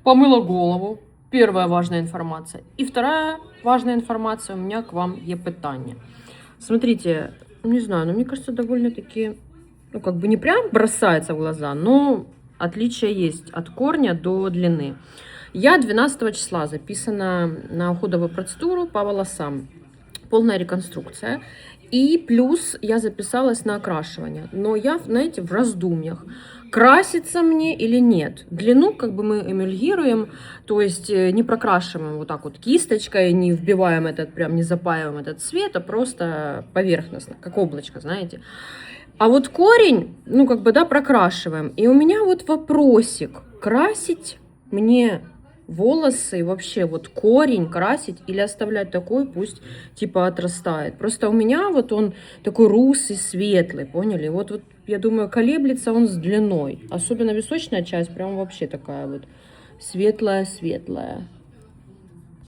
помыла голову. Первая важная информация. И вторая важная информация. У меня к вам є питання. Смотрите, не знаю, но мне кажется, довольно-таки, ну, как бы не прям бросается в глаза, но отличие есть от корня до длины. Я 12 числа записана на уходовую процедуру по волосам. Полная реконструкция. И плюс я записалась на окрашивание. Но я, знаете, в раздумьях. Краситься мне или нет. Длину как бы мы эмульгируем, то есть не прокрашиваем вот так вот кисточкой, не вбиваем этот, прям не запаиваем этот цвет, а просто поверхностно, как облачко, знаете. А вот корень, ну как бы, да, прокрашиваем. И у меня вот вопросик, красить мне волосы и вообще вот корень красить или оставлять такой, пусть типа отрастает. Просто у меня вот он такой русый, светлый, поняли? Вот я думаю, колеблется он с длиной. Особенно височная часть прям вообще такая вот светлая-светлая.